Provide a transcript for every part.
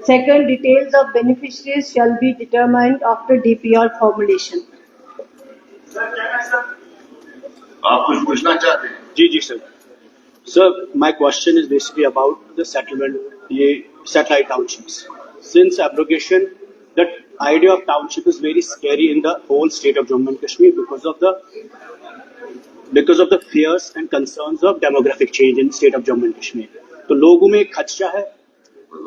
Second, details of beneficiaries shall be determined after DPR formulation. आप कुछ पूछना चाहते हैं? जी sir. Sir, my question is basically about the settlement, ये satellite townships. Since abrogation, the idea of township is very scary in the whole state of Jammu and Kashmir because of the fears and concerns of demographic change in state of Jammu and Kashmir. तो लोगों में एक खदशा है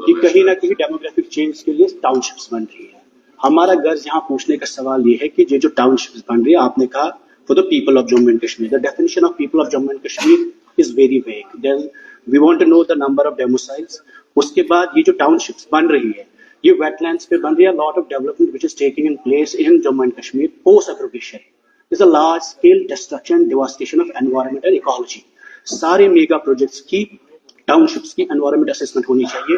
कि कहीं ना कहीं demographic change के लिए टाउनशिप्स बन रही है. हमारा गर्ज यहाँ पूछने का सवाल ये है कि ये जो टाउनशिप्स बन रही है, आपने कहा for the people of Jammu and Kashmir. The definition of people of Jammu and Kashmir is very vague. Then we want to know the number of domiciles. उसके बाद ये जो टाउनशिप्स बन रही है, ये वेटलैंड्स पे बन रही है. Lot of development which is taking in place in Jammu and Kashmir post abrogation is a large scale destruction devastation of environment and ecology. सारे मेगा प्रोजेक्ट्स की टाउनशिप्स की एनवायरमेंट असेसमेंट होनी चाहिए,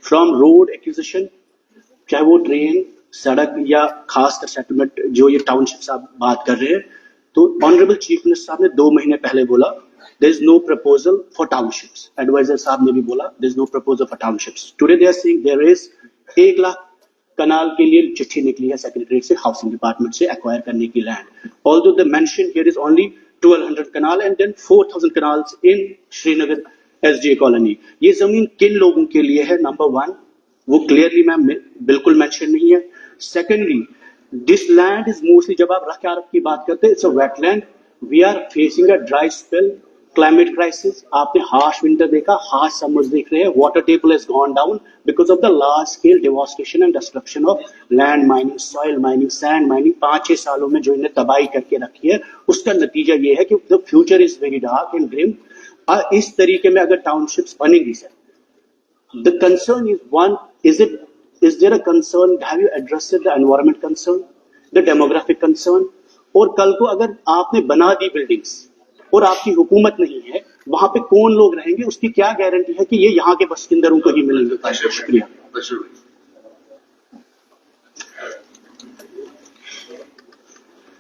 फ्रॉम रोड एक्विजिशन, चाहे वो ट्रेन, सड़क या खासकर सेटलमेंट जो ये टाउनशिप्स आप बात कर रहे हैं. तो ऑनरेबल चीफ मिनिस्टर साहब ने 2 महीने पहले बोला there is no proposal for townships. Adviser साहब ने भी बोला there is no proposal for townships. Today they are saying there is 1 lakh कनाल के लिए चिट्ठी निकली है सेक्रेटरीट से, हाउसिंग डिपार्टमेंट से एक्वायर करने की land. Although the mention here is only 1200 kanal and then 4000 kanals in Srinagar SDA colony. ये जमीन किन लोगों के लिए है? नंबर 1, वो क्लियरली मैम बिल्कुल मेंशन नहीं है. Secondly, this land is mostly, जब आप रख की बात करते हैं, it's a wetland. We are facing a dry spell, climate crisis. आपने हार्श विंटर देखा, हार्श समर्स देख रहे हैं. Water table has gone down because of the large scale devastation and destruction of land mining, soil mining, sand mining. 5-6 सालों में जो इन्हें तबाही करके रखी है, उसका नतीजा ये है कि the future is very dark and grim. इस तरीके में अगर टाउनशिप्स बनेंगी sir, the concern is one, is there a concern, have you addressed the environment concern, the demographic concern? और कल को अगर आपने बना दी बिल्डिंग्स और आपकी हुकूमत नहीं है, वहां पे कौन लोग रहेंगे? उसकी क्या गारंटी है कि ये यहाँ के बसिंदरों को ही मिलेंगे? शुक्रिया.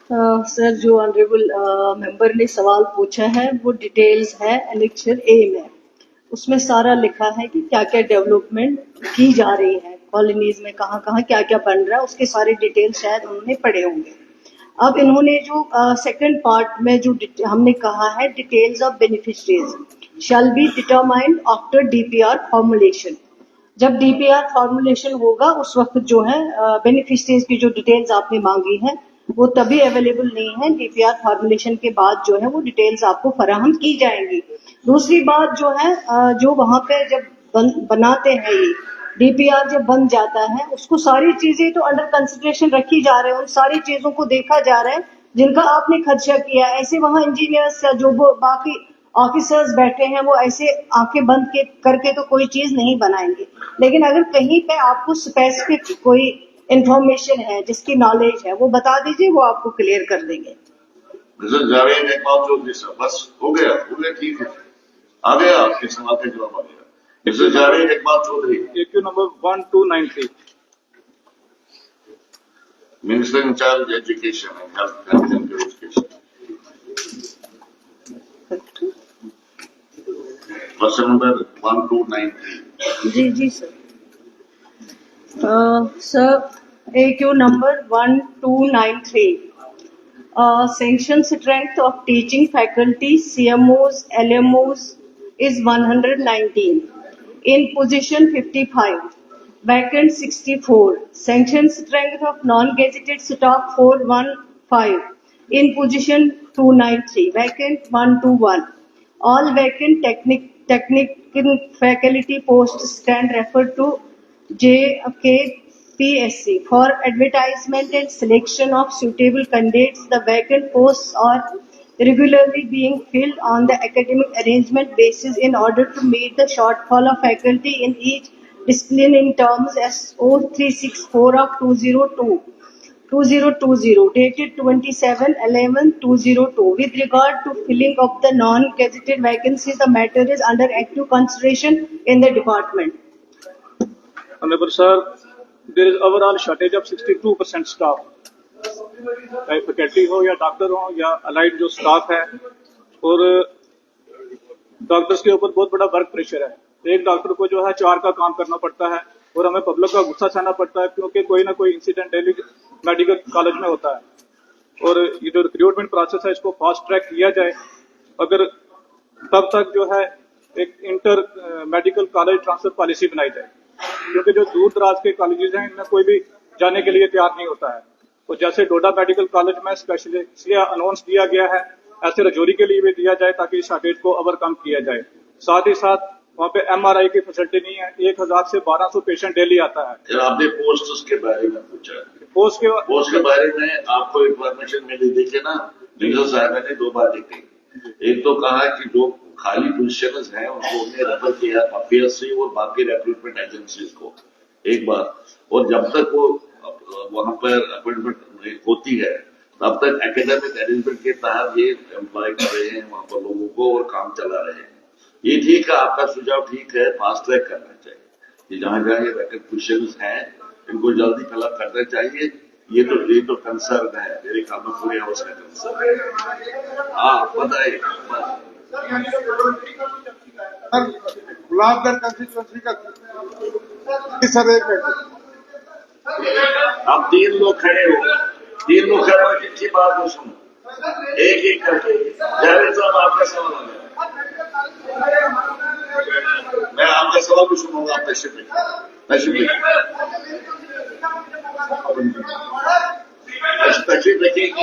सर, जो ऑनरेबल मेंबर ने सवाल पूछा है वो डिटेल्स है एनेक्चर ए में. उसमें सारा लिखा है कि क्या क्या डेवलपमेंट की जा रही है कॉलोनीज में, कहाँ कहाँ क्या क्या बन रहा है. उसके सारे डिटेल्स शायद उन्होंने पढ़े होंगे. अब इन्होंने जो सेकंड पार्ट में जो हमने कहा है details of beneficiaries shall be determined after DPR formulation. जब डीपीआर फॉर्मुलेशन होगा उस वक्त जो है बेनिफिशियरीज की जो डिटेल्स आपने मांगी है वो तभी अवेलेबल नहीं है. डीपीआर फॉर्मुलेशन के बाद जो है वो डिटेल्स आपको फराहम की जाएंगी. दूसरी बात जो है, जो वहां पे जब बनाते हैं ये डीपीआर जब बन जाता है, उसको सारी चीजें तो अंडर कंसिडरेशन रखी जा रहे हैं, उन सारी चीजों को देखा जा रहा है जिनका आपने खदशा किया. ऐसे वहां इंजीनियर्स या जो बाकी ऑफिसर्स बैठे हैं वो ऐसे आंखें बंद करके तो कोई चीज नहीं बनाएंगे. लेकिन अगर कहीं पे आपको स्पेसिफिक कोई इंफॉर्मेशन है, जिसकी नॉलेज है, वो बता दीजिए, वो आपको क्लियर कर देंगे. जावेद इकबाल चौधरी साहब, बस हो गया, ठीक है, आ गया आपके सवाल का जवाब आ गया. Mister Javed Iqbal Chaudhary, AQ number 1293. Minister in charge education and health education. Question number 1293. जी sir. Sir, AQ number 1293. Sanction strength of teaching faculty, CMOs, LMOs is 119. In position 55. Vacant 64. Sanction strength of non-gazetted staff 415. In position 293. Vacant 121. All vacant technical faculty posts stand referred to JKPSC for advertisement and selection of suitable candidates. The vacant posts are regularly being filled on the academic arrangement basis in order to meet the shortfall of faculty in each discipline in terms SO 364 of 2020 dated 27/11/2002. With regard to filling of the non-gazetted vacancies, the matter is under active consideration in the department. Honorable sir, there is overall shortage of 62% staff. चाहे faculty हो या doctor हो या allied जो staff है, और doctors के ऊपर बहुत बड़ा वर्क प्रेशर है. एक डॉक्टर को जो है 4 का काम करना पड़ता है, और हमें पब्लिक का गुस्सा सहना पड़ता है, क्योंकि कोई ना कोई इंसिडेंट डेली मेडिकल कॉलेज में होता है। और ये जो रिक्रूटमेंट प्रोसेस है इसको फास्ट ट्रैक किया जाए। अगर तब तक जो है एक inter medical college transfer policy बनाई जाए, क्योंकि जो दूर दराज के कॉलेजेस हैं इनमें कोई भी जाने के लिए तैयार नहीं होता है। तो जैसे डोडा मेडिकल कॉलेज में स्पेशली इसलिए अनाउंस किया गया है, ऐसे रजौरी के लिए भी दिया जाए ताकि इस शॉर्टेज को ओवरकम किया जाए। साथ ही साथ वहाँ पे MRI की फैसिलिटी नहीं है, 1000 से 1200 पेशेंट डेली आता है। फिर आपने पोस्ट के बारे में पूछा, पोस्ट के बारे में आपको इंफॉर्मेशन मिली। देखिए ना, रीजनल साहब ने 2 बातें कही। एक तो कहा कि जो खाली पोजिशन हैं उनको हमने रेफर किया PSC और बाकी रिक्रूटमेंट एजेंसीज को, एक बार। और जब तक वो वहां पर अपॉइंटमेंट होती है तब तक एकेडमिक अरेंजमेंट के तहत ये एम्प्लॉय कर रहे हैं वहां पर लोगों को और काम चला रहे हैं। ये ठीक है, आपका सुझाव ठीक है, फास्ट ट्रैक करना चाहिए कि जहां जहां ये वैकेंट पोजिशंस हैं इनको जल्दी फिलअप करना चाहिए। ये तो कंसर्न है मेरे ख्याल में, पूरे हाउस का कंसर्न है। हाँ बताइए। गुलाबगढ़ कंस्टिट्यूंसी का सर, एक मिनट, अब 3 लोग खड़े हो जिनकी बात को सुनो एक एक करके। जावेद साहब आपका सवाल है, मैं आपका सवाल भी सुनूंगा। आप तशरीफ रखिए कि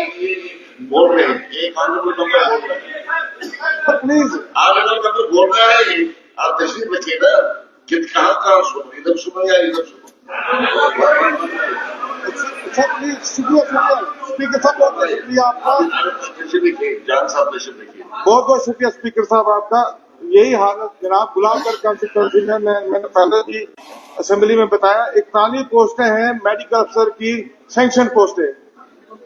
बोल रहे हैं, एक ऑनरेबल मेंबर बोल रहे हैं, प्लीज ऑनरेबल मेंबर बोल रहा है, आप तशरीफ रखिए ना कि कहाँ सुनो, इधर सुनो या इधर सुनो। सर प्लीज, शुक्रिया स्पीकर साहब, बहुत बहुत शुक्रिया आपका, जान साहब तशरीफ रखिए। बहुत बहुत शुक्रिया स्पीकर साहब आपका। यही हालत जनाब गुलाबगढ़ कंस्टिट्यूंसी में मैंने पहले भी असेंबली में बताया, 41 पोस्टें हैं मेडिकल अफसर की, सैंक्शन पोस्टें,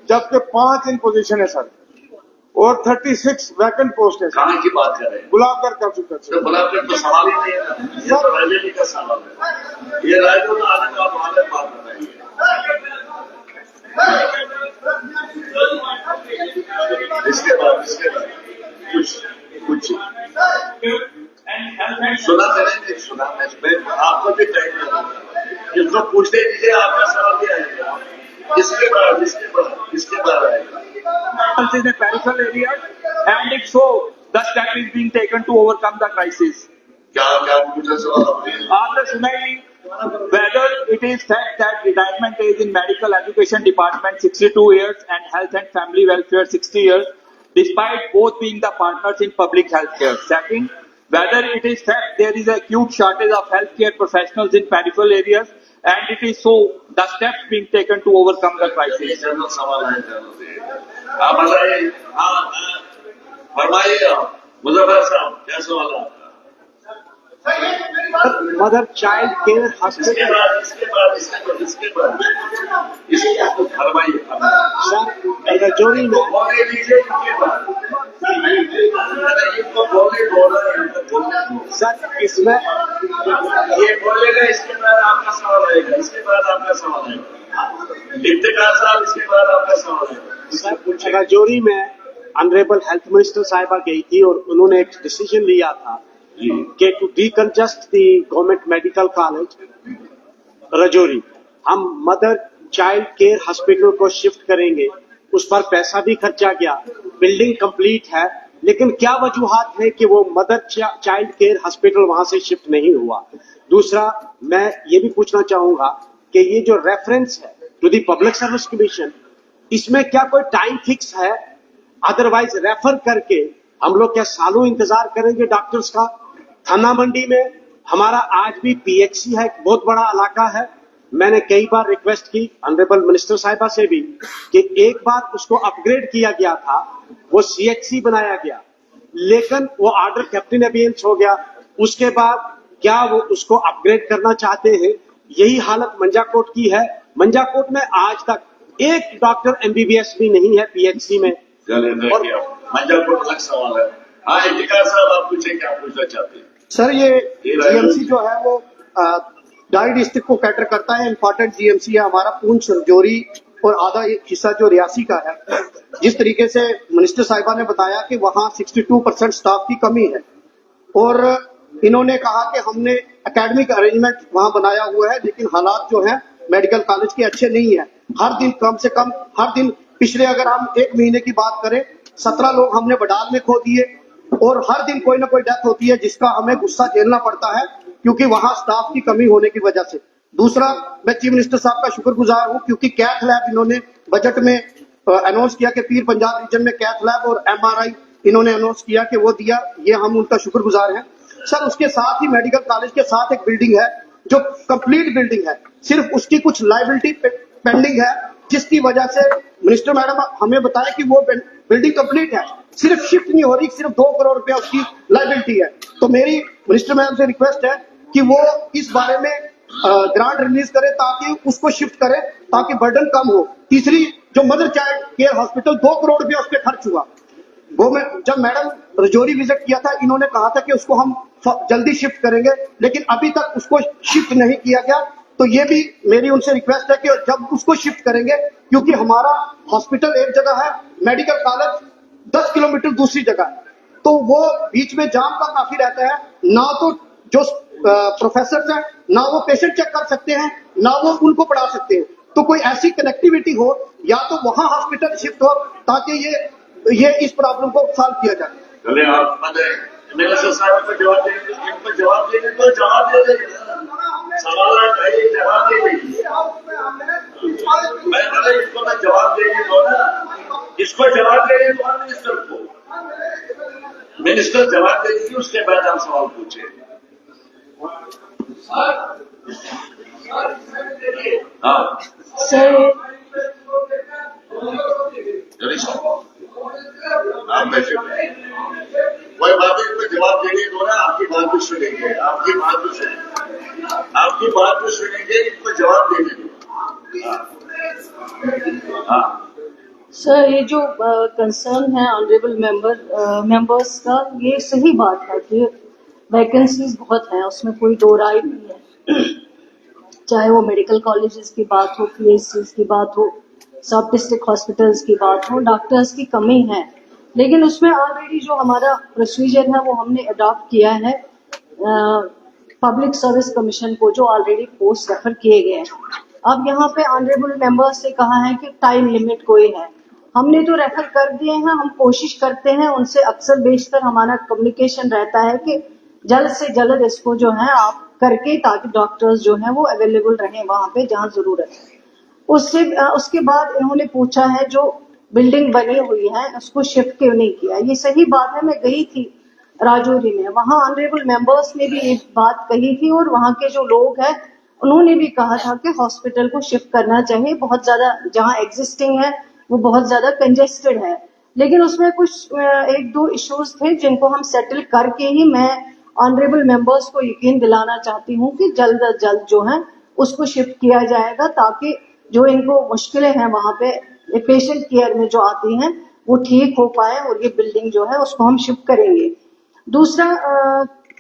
जबकि 5 इन पोजीशन है सर, और 36 वैकेंट पोस्ट है। कहाँ की बात कर रहे हैं? गुलाबगढ़ कंस्टिट्यूंसी। गुलाबगढ़ तो सवाल ही नहीं है ना, ये तो राजनीति का सवाल है। ये राजनीति तो आने का आप आगे बात बताइए। इसके बाद कुछ सुना मैंने आपको भी टाइम जिसको पूछते दीजिए, आपका सवाल भी आएगा। इसके बाद आएगा in the peripheral areas, and if so, the step is being taken to overcome the crisis. क्या पूछा सवाल आपने? आपने सुना ही whether it is fact that retirement age in medical education department 62 years and health and family welfare 60 years, despite both being the partners in public healthcare. Second, whether it is fact there is a acute shortage of healthcare professionals in peripheral areas, and it is so, the steps being taken to overcome the crisis. General सवाल है, आप बताइए। हाँ फरमाइए मुजफ्फर साहब, क्या सवाल है आपका? मदर चाइल्ड केयर हॉस्पिटल फरमाइए सर रजौरी में बोलने दीजिए, सर इसमें ये बोलेगा, इसके बाद आपका सवाल आएगा, इसके बाद आपका सवाल आएगा। इफ्तिकार साहब, इसके बाद आपका सवाल आएगा। सर रजौरी में ऑनरेबल हेल्थ मिनिस्टर साहिबा गई थी और उन्होंने एक डिसीजन लिया था कि to decongest the government medical college Rajouri, हम मदर चाइल्ड केयर हॉस्पिटल को शिफ्ट करेंगे। उस पर पैसा भी खर्चा गया, बिल्डिंग कंप्लीट है, लेकिन क्या वजूहात है कि वो मदर चाइल्ड केयर हॉस्पिटल वहां से शिफ्ट नहीं हुआ। दूसरा, मैं ये भी पूछना चाहूंगा कि ये जो रेफरेंस है to the public service commission, इसमें क्या कोई टाइम फिक्स है? अदरवाइज रेफर करके हम लोग क्या सालों इंतजार करेंगे डॉक्टर्स का? थाना मंडी में हमारा आज भी PHC है, बहुत बड़ा इलाका है। मैंने कई बार रिक्वेस्ट की ऑनरेबल मिनिस्टर साहिबा से भी कि एक बार उसको अपग्रेड किया गया था, वो CHC बनाया गया, लेकिन वो ऑर्डर कैप्टन अबेंस हो गया। उसके बाद क्या वो उसको अपग्रेड करना चाहते हैं? यही हालत मंजाकोट की है। मंजाकोट में आज तक एक डॉक्टर MBBS भी नहीं है PHC में। मंजाकोट अलग सवाल है। हाँ इफ्तिकार साहब, आप पूछे, क्या पूछना चाहते हैं? सर ये GMC जो है वो डाई डिस्ट्रिक्ट को कैटर करता है, इम्पोर्टेंट GMC है हमारा, पूंछ रजौरी और आधा हिस्सा जो रियासी का है। जिस तरीके से मिनिस्टर साहिबा ने बताया कि वहाँ 62% स्टाफ की कमी है, और इन्होंने कहा कि हमने एकेडमिक अरेंजमेंट वहां बनाया हुआ है, लेकिन हालात जो है मेडिकल कॉलेज के अच्छे नहीं है। हर दिन कम से कम हर दिन पिछले अगर हम 1 महीने की बात करें 17 लोग हमने बडाल में खो दिए और हर दिन कोई ना कोई डेथ होती है जिसका हमें गुस्सा झेलना पड़ता है क्योंकि वहां स्टाफ की कमी होने की वजह से। दूसरा, मैं चीफ मिनिस्टर साहब का शुक्रगुजार हूं क्योंकि कैथ लैब इन्होंने बजट में अनाउंस किया कि पीर पंजाब रीजन में कैथ लैब और MRI इन्होंने अनाउंस किया कि वो दिया, ये हम उनका शुक्रगुजार हैं। सर, उसके साथ ही मेडिकल कॉलेज के साथ एक बिल्डिंग है जो कंप्लीट बिल्डिंग है, सिर्फ उसकी कुछ लायबिलिटी पेंडिंग है जिसकी वजह से मिनिस्टर मैडम हमें बताया कि वो बिल्डिंग कंप्लीट है, सिर्फ शिफ्ट नहीं हो रही, सिर्फ 2 करोड़ रुपया उसकी लायबिलिटी है। तो मेरी मिनिस्टर मैडम से रिक्वेस्ट है कि वो इस बारे में ग्रांट रिलीज करे ताकि उसको शिफ्ट करे ताकि बर्डन कम हो। तीसरी, जो mother child care hospital 2 crore रुपया उस पर खर्च हुआ, वो मैं जब मैडम रजौरी विजिट किया था इन्होंने कहा था कि उसको हम जल्दी शिफ्ट करेंगे, लेकिन अभी तक उसको शिफ्ट नहीं किया गया। तो ये भी मेरी उनसे रिक्वेस्ट है कि जब उसको शिफ्ट करेंगे, क्योंकि हमारा हॉस्पिटल एक जगह है, मेडिकल कॉलेज 10 किलोमीटर दूसरी जगह है, तो वो बीच में जाम का काफी रहता है। ना तो जो प्रोफेसर हैं ना वो पेशेंट चेक कर सकते हैं ना वो उनको पढ़ा सकते हैं। तो कोई ऐसी कनेक्टिविटी हो या तो वहां हॉस्पिटल शिफ्ट हो ताकि ये इस प्रॉब्लम को सॉल्व किया जाए। चले आप मिनिस्टर साहब को जवाब देंगे, इनको जवाब देंगे तो जवाब दे देंगे, सवाल है जवाब दे देंगे। मैं बोले इसको मैं जवाब देंगे तो ना, इसको जवाब देंगे तो मिनिस्टर को, मिनिस्टर जवाब देंगे उसके बाद हम सवाल पूछे। हाँ सर, आप बैठे कोई बात नहीं, इसमें जवाब देंगे तो ना, आपकी बात भी सुनेंगे, आपकी बात भी सुनेंगे, इनको जवाब देंगे। हाँ सर, ये जो कंसर्न है ऑनरेबल मेंबर्स का, ये सही बात है कि वैकेंसीज बहुत हैं, उसमें कोई दो राय नहीं है। चाहे वो मेडिकल कॉलेजेस की बात हो, PHCs की बात हो, सब डिस्ट्रिक्ट हॉस्पिटल्स की बात हो, डॉक्टर्स की कमी है, लेकिन उसमें ऑलरेडी जो हमारा प्रोसीजर है वो हमने अडॉप्ट किया है पब्लिक सर्विस कमीशन को, जो ऑलरेडी पोस्ट रेफर किए गए हैं। अब यहाँ पे ऑनरेबल मेंबर्स से कहा है कि टाइम लिमिट कोई है, हमने तो रेफर कर दिए हैं। हम कोशिश करते हैं उनसे, अक्सर बेशतर हमारा कम्युनिकेशन रहता है कि जल्द से जल्द इसको जो है आप करके, ताकि डॉक्टर्स जो है वो अवेलेबल रहें वहां पे जहां जरूरत है। उसके बाद इन्होंने पूछा है जो बिल्डिंग बनी हुई है उसको शिफ्ट क्यों नहीं किया। ये सही बात है, मैं गई थी राजौरी में, वहां ऑनरेबल मेंबर्स ने भी एक बात कही थी और वहां के जो लोग हैं उन्होंने भी कहा था कि हॉस्पिटल को शिफ्ट करना चाहिए, बहुत ज्यादा जहां एग्जिस्टिंग है वो बहुत ज्यादा कंजेस्टेड है। लेकिन उसमें कुछ 1-2 इश्यूज थे जिनको हम सेटल करके ही मैं ऑनरेबल मेंबर्स को यकीन दिलाना चाहती हूँ कि जल्द अज जल्द जो है उसको शिफ्ट किया जाएगा, ताकि जो इनको मुश्किलें हैं वहां पे पेशेंट केयर में जो आती हैं वो ठीक हो पाए, और ये बिल्डिंग जो है उसको हम शिफ्ट करेंगे। दूसरा,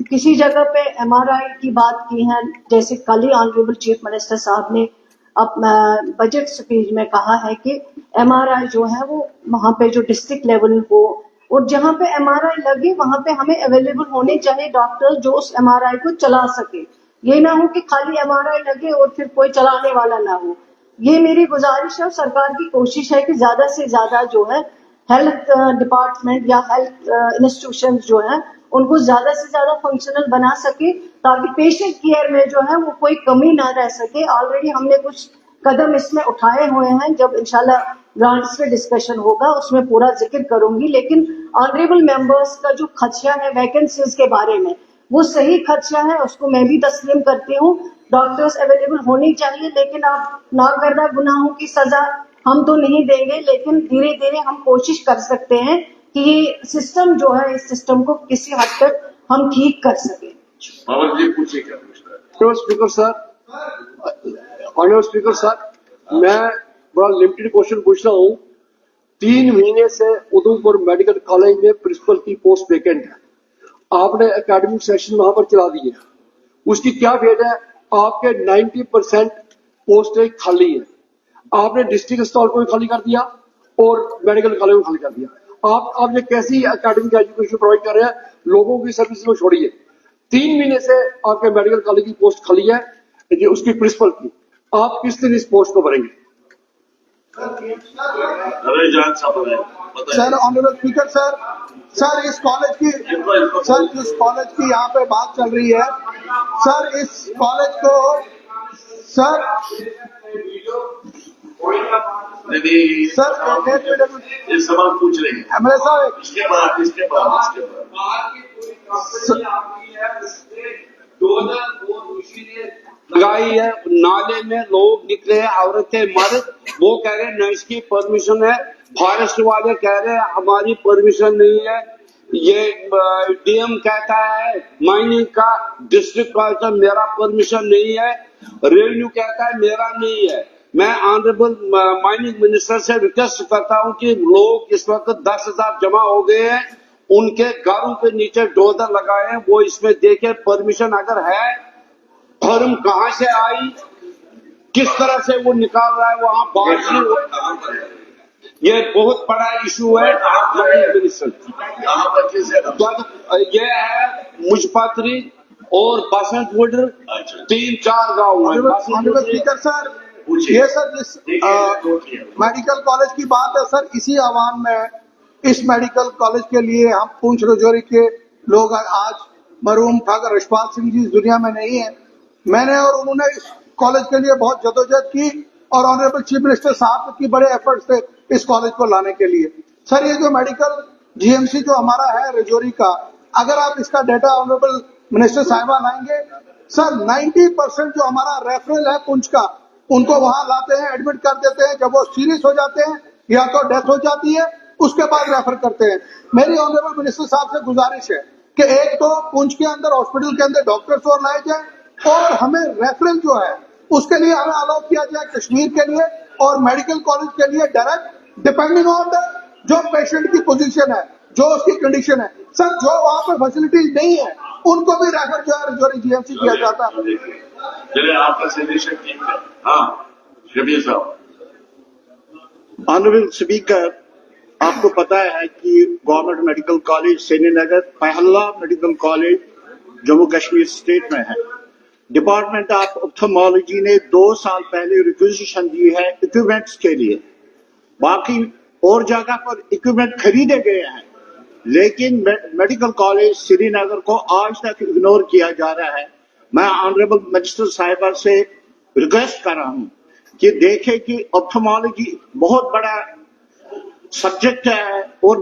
किसी जगह पे MRI की बात की है, जैसे कल ही ऑनरेबल चीफ मिनिस्टर साहब ने बजट स्पीच में कहा है कि MRI जो है वो वहां पे जो डिस्ट्रिक्ट लेवल हो, और जहां पे MRI लगे वहां पे हमें अवेलेबल होने चाहिए डॉक्टर जो उस MRI को चला सके। ये ना हो कि खाली MRI लगे और फिर कोई चलाने वाला ना हो। ये मेरी गुजारिश है, सरकार की कोशिश है कि ज्यादा से ज्यादा जो है हेल्थ डिपार्टमेंट या हेल्थ इंस्टीट्यूशन जो है उनको ज्यादा से ज्यादा फंक्शनल बना सके, ताकि पेशेंट केयर में जो है वो कोई कमी ना रह सके। ऑलरेडी हमने कुछ कदम इसमें उठाए हुए हैं, जब इंशाल्लाह ग्रांट्स पे डिस्कशन होगा उसमें पूरा जिक्र करूंगी। लेकिन ऑनरेबल मेंबर्स का जो खदशा है वैकेंसीज के बारे में, वो सही खदशा है, उसको मैं भी तस्लीम करती हूँ। डॉक्टर्स अवेलेबल होनी चाहिए, लेकिन आप नाकर्दा गुनाहों की सजा हम तो नहीं देंगे, लेकिन धीरे धीरे हम कोशिश कर सकते हैं कि ये सिस्टम जो है, इस सिस्टम को किसी हद तक हम ठीक कर सके। पवन जी पूछिए क्या पूछना है। Speaker sir, honourable speaker sir, मैं बड़ा लिमिटेड क्वेश्चन पूछ रहा हूँ। 3 महीने से उधमपुर मेडिकल कॉलेज में प्रिंसिपल की पोस्ट वेकेंट है, आपने एकेडमिक सेशन वहां पर चला दी है, उसकी क्या डेट है? आपके 90% पोस्टें खाली है, आपने डिस्ट्रिक्ट अस्पताल को भी खाली कर दिया और मेडिकल कॉलेज को खाली कर दिया। आप ये कैसी एकेडमिक एजुकेशन प्रोवाइड कर रहे हैं? लोगों की सर्विस को छोड़िए। 3 महीने से आपके मेडिकल कॉलेज की पोस्ट खाली है, ये उसकी प्रिंसिपल की। आप किस दिन इस पोस्ट को भरेंगे? अरे जान साहब है, बताइए। सर ऑनरेबल स्पीकर सर इस कॉलेज की यहाँ पे बात चल रही है सर, इस कॉलेज को सर नहीं सर ये सवाल पूछ रहे हैं। एमएलए साहब इसके बाद लगाई है, नाले में लोग निकले, औरतें मर्द, वो कह रहे न इसकी परमिशन है, फॉरेस्ट वाले कह रहे हमारी परमिशन नहीं है, ये डीएम कहता है माइनिंग का डिस्ट्रिक्ट कलेक्टर मेरा परमिशन नहीं है, रेवेन्यू कहता है मेरा नहीं है। मैं ऑनरेबल माइनिंग मिनिस्टर से रिक्वेस्ट करता हूं कि लोग इस वक्त 10,000 जमा हो गए हैं, उनके घरों के नीचे डोजर लगाए हैं, वो इसमें देखे परमिशन अगर है, फर्म कहां से आई, किस तरह से वो निकाल रहा है, वहां बात ये बहुत बड़ा इशू है। ये है मुजपत्री और बसंतवुड, 3-4 गाँव है। ऑनरेबल स्पीकर सर, ये सर जिस मेडिकल कॉलेज की बात है सर, इसी आह्वान में इस मेडिकल कॉलेज के लिए हम पूंछ राजौरी के लोग आज मरहूम ठाकुर यशपाल सिंह जी इस दुनिया में नहीं है, मैंने और उन्होंने इस कॉलेज के लिए बहुत जदोजहद की और ऑनरेबल चीफ मिनिस्टर साहब की बड़े एफर्ट्स थे इस कॉलेज को लाने के लिए। सर ये जो मेडिकल जीएमसी जो हमारा है राजौरी का, अगर आप इसका डाटा ऑनरेबल मिनिस्टर साहिबा लाएंगे सर, 90% जो हमारा रेफरल है पुंछ का, उनको वहां लाते हैं, एडमिट कर देते हैं, जब वो सीरियस हो जाते हैं या तो डेथ हो जाती है उसके बाद रेफर करते हैं। मेरी ऑनरेबल मिनिस्टर साहब से गुजारिश है कि एक तो पुंछ के अंदर हॉस्पिटल के अंदर डॉक्टर्स और लाए जाए और हमें रेफरल जो है उसके लिए हमें अलाउ किया जाए कश्मीर के लिए और मेडिकल कॉलेज के लिए डायरेक्ट, डिपेंडिंग ऑन द जो पेशेंट की पोजीशन है, जो उसकी कंडीशन है। सर जो वहां पे फैसिलिटीज नहीं है उनको भी रेफर जो है राजौरी जीएमसी किया जाता है। चलिए आपका सजेशन ठीक है। हाँ शबीर साहब। ऑनरेबल स्पीकर, आपको पता है कि गवर्नमेंट मेडिकल कॉलेज श्रीनगर पहला medical college Jammu Kashmir state में है। डिपार्टमेंट ऑफ ऑप्थेमोलॉजी ने 2 साल पहले रिक्वेजिशन दी है इक्विपमेंट्स के लिए, बाकी और जगह पर इक्विपमेंट खरीदे गए हैं, लेकिन मेडिकल कॉलेज श्रीनगर को आज तक इग्नोर किया जा रहा है। मैं ऑनरेबल मिनिस्टर साहिबा से रिक्वेस्ट कर रहा हूं कि देखें कि ऑप्थेमोलॉजी बहुत बड़ा सब्जेक्ट है और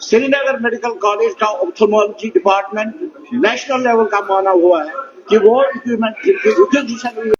श्रीनगर मेडिकल कॉलेज का ऑप्थेमोलॉजी डिपार्टमेंट नेशनल लेवल का माना हुआ है कि वो इक्विपमेंट